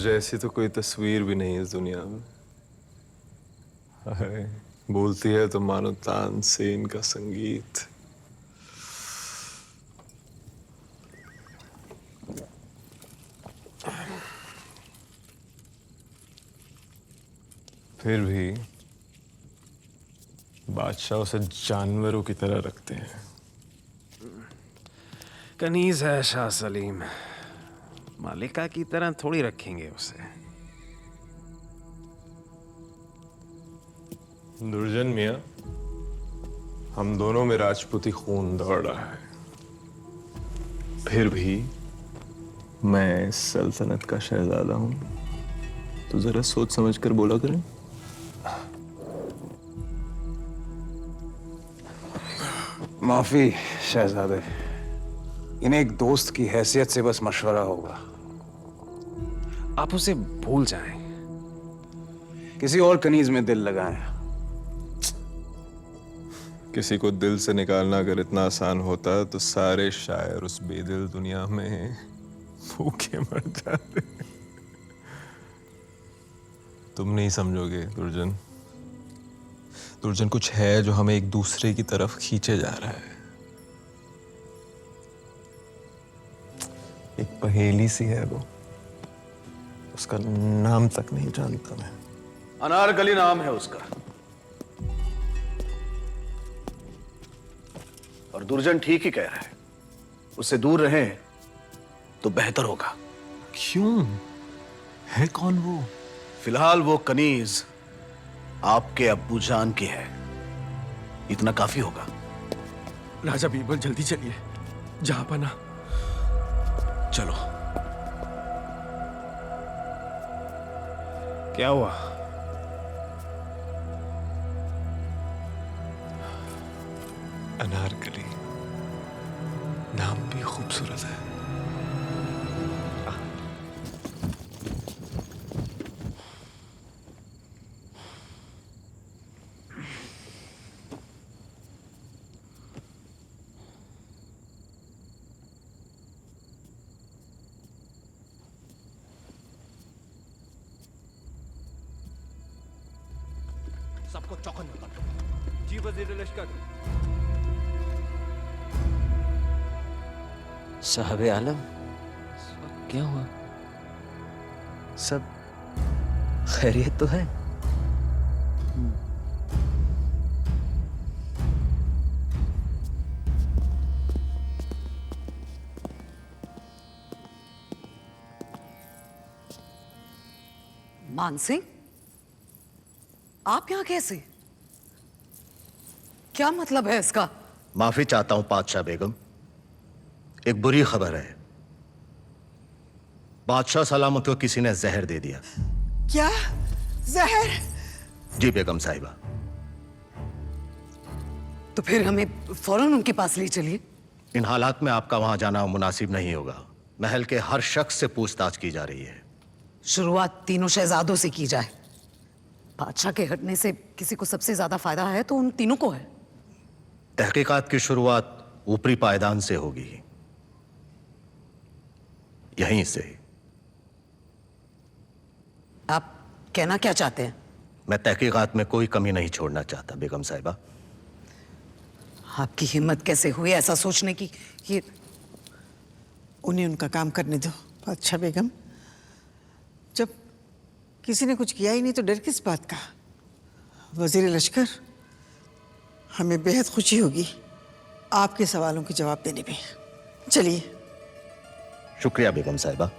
जैसी तो कोई तस्वीर भी नहीं इस दुनिया में। हाय, बोलती है तो मानो तानसेन का संगीत। फिर भी बादशाह उसे जानवरों की तरह रखते हैं। कनीज है शाह सलीम, मालिका की तरह थोड़ी रखेंगे उसे। दुर्जन मियां, हम दोनों में राजपूती खून दौड़ रहा है। फिर भी मैं सल्तनत का शहजादा हूं, तो जरा सोच समझ कर बोला करें। माफी शहजादे, इन्हें एक दोस्त की हैसियत से बस मशवरा होगा। आप उसे भूल जाएं। किसी और कनीज में दिल लगाएं। किसी को दिल से निकालना अगर इतना आसान होता तो सारे शायर उस बेदिल दुनिया में भूखे मर जाते। तुम नहीं समझोगे दुर्जन। दुर्जन, कुछ है जो हमें एक दूसरे की तरफ खींचे जा रहा है। एक पहेली सी है वो, उसका नाम तक नहीं जानता मैं। अनारकली नाम है उसका। और दुर्जन ठीक ही कह रहा है, उससे दूर रहें तो बेहतर होगा। क्यों? है कौन वो? फिलहाल वो कनीज आपके अब्बू जान की है, इतना काफी होगा। राजा बीरबल, जल्दी चलिए। जहां पना। चलो। क्या हुआ? अनारकली नाम भी खूबसूरत है। सबको चौकन्ना कर दो। जी वजीर लश्कर। साहब आलम, क्या हुआ? सब खैरियत तो है? मान सिंह, आप यहां कैसे? क्या मतलब है इसका? माफी चाहता हूं पादशाह बेगम, एक बुरी खबर है। बादशाह सलामत को किसी ने जहर दे दिया। क्या? जहर? जी बेगम साहिबा। तो फिर हमें फौरन उनके पास ले चलिए। इन हालात में आपका वहां जाना मुनासिब नहीं होगा। महल के हर शख्स से पूछताछ की जा रही है। शुरुआत तीनों शहजादों से की जाए। बादशाह के हटने से किसी को सबसे ज्यादा फायदा है तो उन तीनों को है। तहकीकात की शुरुआत ऊपरी पायदान से होगी, यहीं से। आप कहना क्या चाहते हैं? मैं तहकीकात में कोई कमी नहीं छोड़ना चाहता बेगम साहिबा। आपकी हिम्मत कैसे हुई ऐसा सोचने की? ये उन्हें उनका काम करने दो बादशाह बेगम। जब किसी ने कुछ किया ही नहीं तो डर किस बात का? वजीर लश्कर, हमें बेहद खुशी होगी आपके सवालों के जवाब देने में। चलिए। शुक्रिया बेगम साहिबा।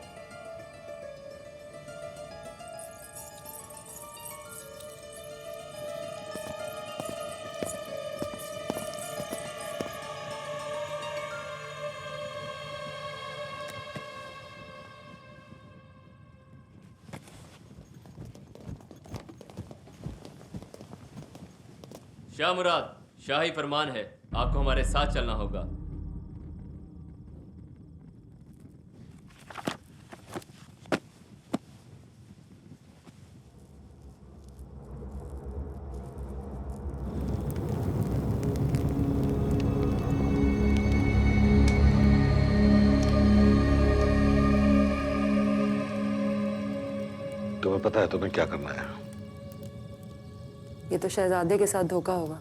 शाह मुराद, शाही फरमान है, आपको हमारे साथ चलना होगा। तुम्हें पता है तुम्हें क्या करना है? ये तो शहजादे के साथ धोखा होगा।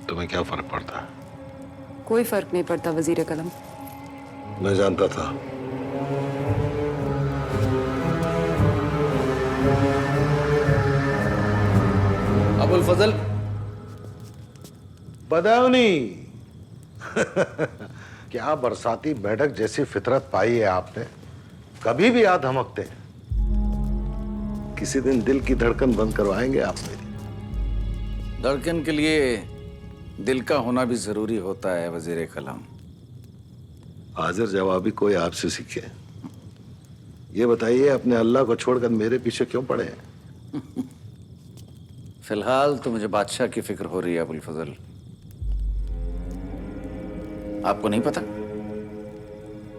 तुम्हें क्या फर्क पड़ता है? कोई फर्क नहीं पड़ता वजीर कलम। मैं जानता था। अबुल फजल, बदायूनी क्या बरसाती बैठक जैसी फितरत पाई है आपने? कभी भी याद धमकते हैं। किसी दिन दिल की धड़कन बंद करवाएंगे आप मेरी। धड़कन के लिए दिल का होना भी जरूरी होता है वजीर कलम। हाजिर जवाबी कोई आपसे सीखे। ये बताइए, अपने अल्लाह को छोड़कर मेरे पीछे क्यों पड़े हैं? फिलहाल तो मुझे बादशाह की फिक्र हो रही है अबुल फजल। आपको नहीं पता?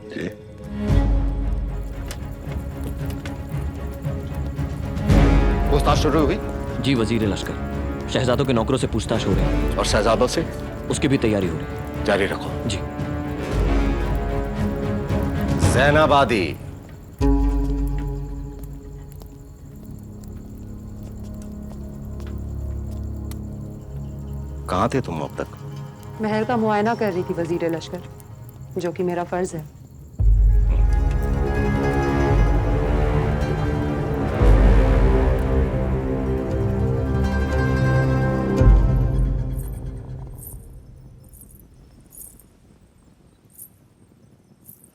जी। पूछताछ शुरू हुई? जी वजीर लश्कर, शहजादों के नौकरों से पूछताछ हो रही है। और शहजादों से? उसकी भी तैयारी हो रही है। जारी रखो। जी। जैनाबादी, कहाँ थे तुम अब तक? महल का मुआयना कर रही थी वजीर लश्कर, जो कि मेरा फर्ज है।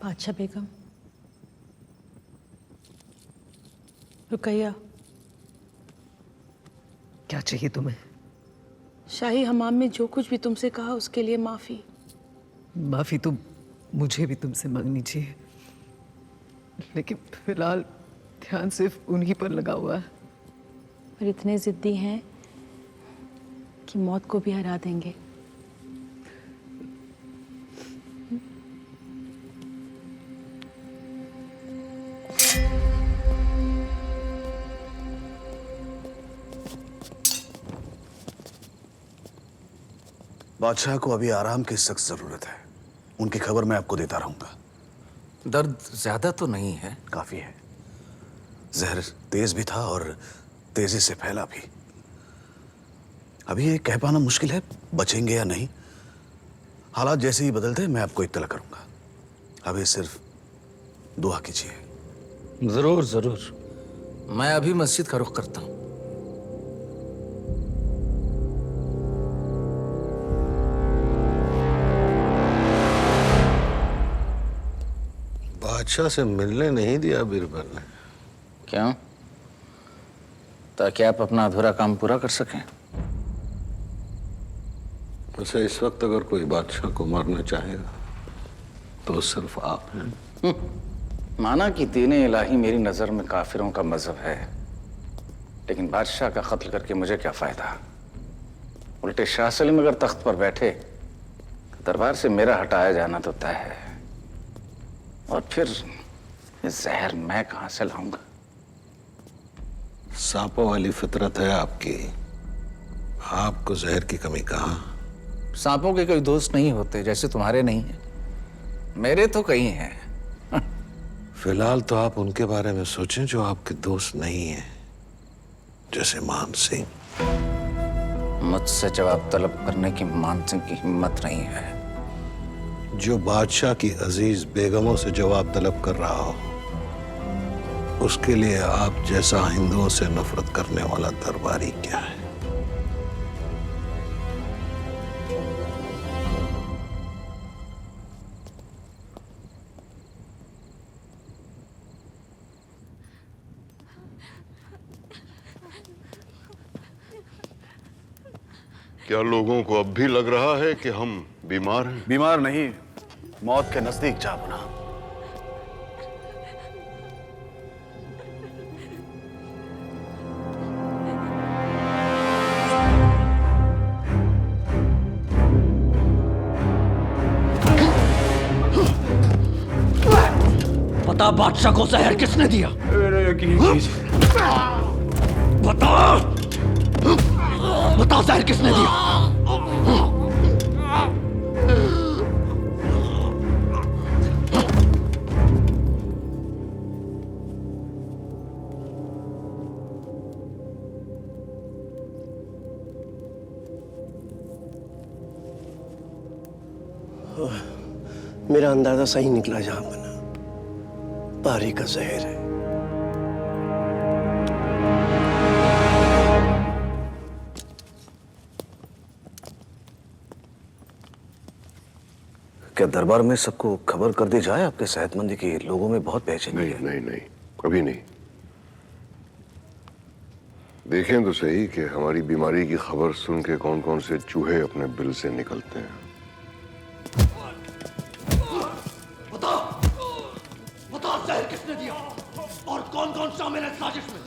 बादशाह बेगम, रुकैया, क्या चाहिए तुम्हें? शाही हमाम में जो कुछ भी तुमसे कहा उसके लिए माफी। माफी तो मुझे भी तुमसे मांगनी चाहिए, लेकिन फिलहाल ध्यान सिर्फ उन्हीं पर लगा हुआ है। पर इतने जिद्दी हैं कि मौत को भी हरा देंगे। बादशाह को अभी आराम की सख्त जरूरत है। उनकी खबर मैं आपको देता रहूंगा। दर्द ज्यादा तो नहीं है? काफी है। जहर तेज भी था और तेजी से फैला भी। अभी ये कह पाना मुश्किल है बचेंगे या नहीं। हालात जैसे ही बदलते मैं आपको इत्तला करूंगा। अभी सिर्फ दुआ कीजिए। जरूर जरूर। मैं अभी मस्जिद का रुख करता हूं। बादशाह से मिलने नहीं दिया बीरबल ने। क्यों? ताकि आप अपना अधूरा काम पूरा कर सकें। वैसे इस वक्त अगर कोई बादशाह को मारना चाहेगा तो सिर्फ आप हैं। माना कि दीने इलाही मेरी नजर में काफिरों का मजहब है, लेकिन बादशाह का कत्ल करके मुझे क्या फायदा? उल्टे शाह सलीम अगर तख्त पर बैठे, दरबार से मेरा हटाया जाना तो तय है। और फिर ये जहर मैं कहां से लाऊंगा? सांपों वाली फितरत है आपकी। आपको जहर की कमी कहां? सांपों के कोई दोस्त नहीं होते, जैसे तुम्हारे नहीं है। मेरे तो कई हैं। फिलहाल तो आप उनके बारे में सोचें जो आपके दोस्त नहीं हैं, जैसे मान सिंह। मुझसे जवाब तलब करने की मान सिंह की हिम्मत नहीं है। जो बादशाह की अजीज बेगमों से जवाब तलब कर रहा हो, उसके लिए आप जैसा हिंदुओं से नफरत करने वाला दरबारी क्या है? क्या लोगों को अब भी लग रहा है कि हम बीमार हैं? बीमार नहीं, मौत के नजदीक जा बना। बता बादशाह को जहर किसने दिया? बता, बता जहर किसने दिया? मेरा अंदाजा सही निकला जहां बना, पारी का जहर है। क्या दरबार में सबको खबर कर दी जाए आपके सेहतमंदी की? लोगों में बहुत बेचैनी नहीं है। नहीं नहीं, कभी नहीं। देखें तो सही कि हमारी बीमारी की खबर सुन के कौन कौन से चूहे अपने बिल से निकलते हैं। बताओ जहर किसने दिया और कौन कौन शामिल है साजिश में?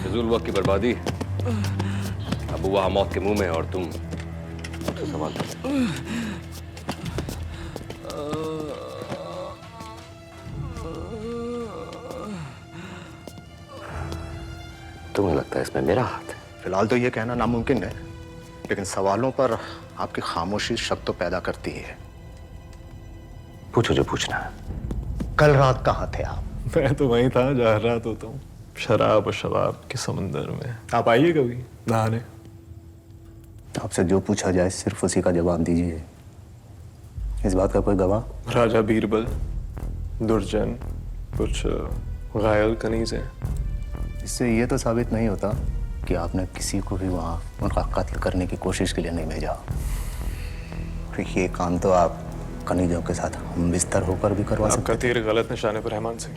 फिजूल वक्त की बर्बादी। अब वहाँ मौत के मुंह में और तुम सवाल तुम्हें लगता है इसमें मेरा हाथ है? फिलहाल तो ये कहना नामुमकिन है, लेकिन सवालों पर आपकी खामोशी शक तो पैदा करती है। पूछो जो पूछना है। कल रात कहाँ थे आप? मैं तो वहीं था जहाँ रात होता हूँ, शराब और शबाब के समंदर में। आप आइए कभी नहाने। आपसे जो पूछा जाए सिर्फ उसी का जवाब दीजिए। इस बात का कोई गवाह? राजा बीरबल, दुर्जन, कुछ घायल कनीज हैं। इससे ये तो साबित नहीं होता कि आपने किसी को भी वहाँ उनका कत्ल करने की कोशिश के लिए नहीं भेजा। तो ये काम तो आप कनीजों के साथ हम बिस्तर होकर भी करवा सकते। आपका तीर गलत निशाने पर, रहमान सिंह।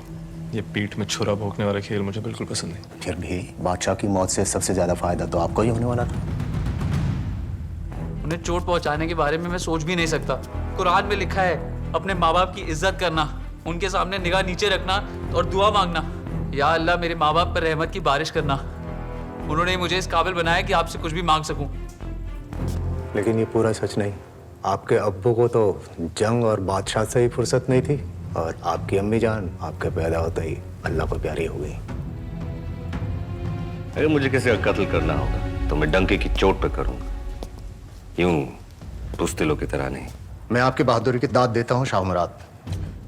ये पीठ में छुरा भोंकने वाला खेल मुझे बिल्कुल पसंद नहीं। फिर भी बादशाह की मौत से सबसे ज्यादा फायदा तो आपको ही होने वाला था। उन्हें चोट पहुंचाने के बारे में मैं सोच भी नहीं सकता। कुरान में लिखा है अपने माँ बाप की इज्जत करना, उनके सामने निगाह नीचे रखना और दुआ मांगना। या अल्लाह मेरे माँ बाप पर रहमत की बारिश करना। उन्होंने मुझे इस काबिल बनाया कि आपसे कुछ भी मांग सकूं। लेकिन ये पूरा सच नहीं। आपके अब्बू को तो जंग और बादशाह से ही फुर्सत नहीं थी, और आपकी अम्मी जान आपके पैदा होते ही अल्लाह को प्यारी हो गई। अगर मुझे किसी का कत्ल करना होगा तो मैं डंके की चोट पे करूंगा, यूं बुज़दिलों की तरह नहीं। मैं आपकी बहादुरी की दाद देता हूँ शाह मुराद,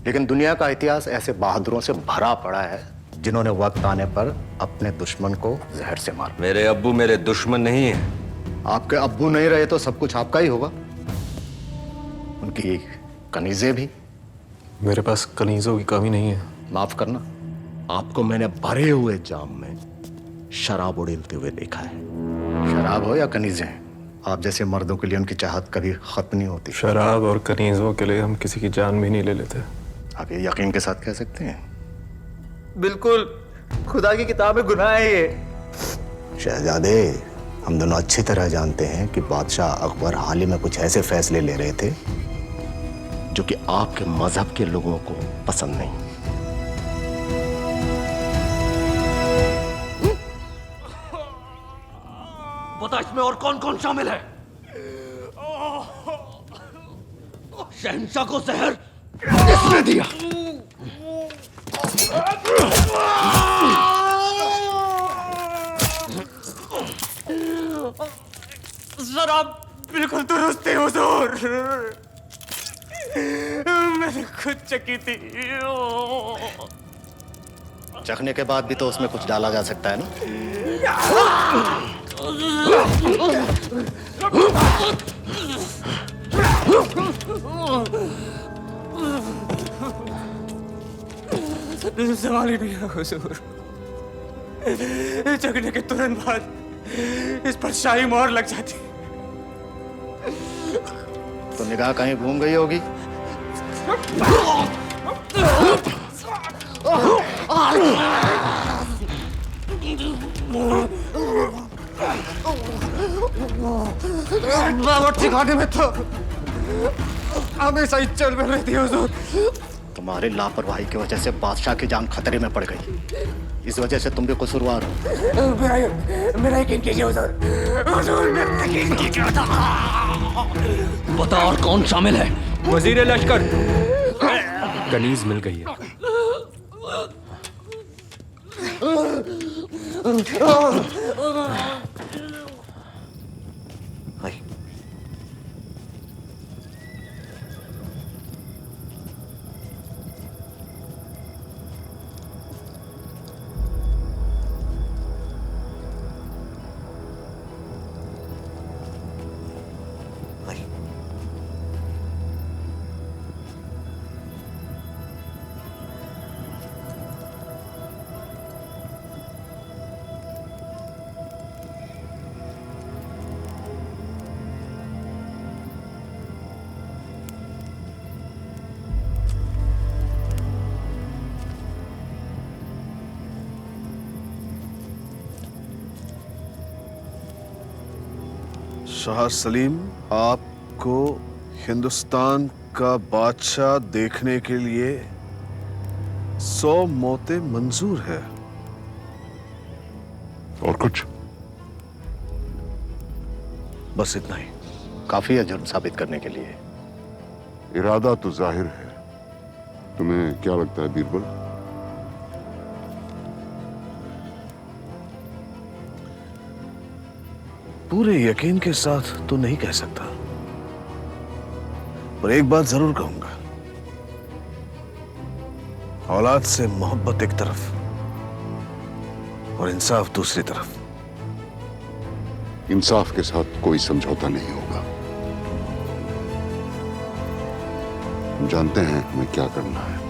लेकिन दुनिया का इतिहास ऐसे बहादुरों से भरा पड़ा है जिन्होंने वक्त आने पर अपने दुश्मन को जहर से मारा। मेरे अब्बू मेरे दुश्मन नहीं है। आपके अब्बू नहीं रहे तो सब कुछ आपका ही होगा, उनकी कनीजें भी। मेरे पास कनीजों की कमी नहीं है। माफ करना, आपको मैंने भरे हुए जाम में शराब उड़ेलते हुए देखा है। शराब हो या कनीजें, आप जैसे मर्दों के लिए उनकी चाहत कभी खत्म नहीं होती। शराब और कनीजों के लिए हम किसी की जान भी नहीं ले लेते। आप ये यकीन के साथ कह सकते हैं? बिल्कुल, खुदा की किताब में गुनाह है ये। शहजादे, हम दोनों अच्छी तरह जानते हैं कि बादशाह अकबर हाल ही में कुछ ऐसे फैसले ले रहे थे जो कि आपके मजहब के लोगों को पसंद नहीं। बता इसमें और कौन कौन शामिल है? शहंशाह को जहर किसने दिया? शराब बिल्कुल दुरुस्त है हुजूर। मैंने खुद चखी थी। चखने के बाद भी तो उसमें कुछ डाला जा सकता है ना? सवाल ही नहीं है हुजूर। चखने के तुरंत बाद इस पर शाही मोहर लग जाती। तो निगाह कहीं घूम गई होगी। बावर्ची खाने में तो हमेशा ही चल में रहती है हुजूर। तुम्हारी लापरवाही की वजह से बादशाह की जान खतरे में पड़ गई। इस वजह से तुम भी कसूरवार हो। मेरा यकीन कीजिए हुजूर। हुजूर मेरा यकीन कीजिए। बता और कौन शामिल है? वजीर लश्कर। कनीज मिल गई है। शाह सलीम, आपको हिंदुस्तान का बादशाह देखने के लिए 100 मौतें मंजूर है। और कुछ? बस इतना ही काफी है जुर्म साबित करने के लिए। इरादा तो जाहिर है। तुम्हें क्या लगता है बीरबल? पूरे यकीन के साथ तो नहीं कह सकता, पर एक बात जरूर कहूंगा, औलाद से मोहब्बत एक तरफ और इंसाफ दूसरी तरफ। इंसाफ के साथ कोई समझौता नहीं होगा। हम जानते हैं हमें क्या करना है।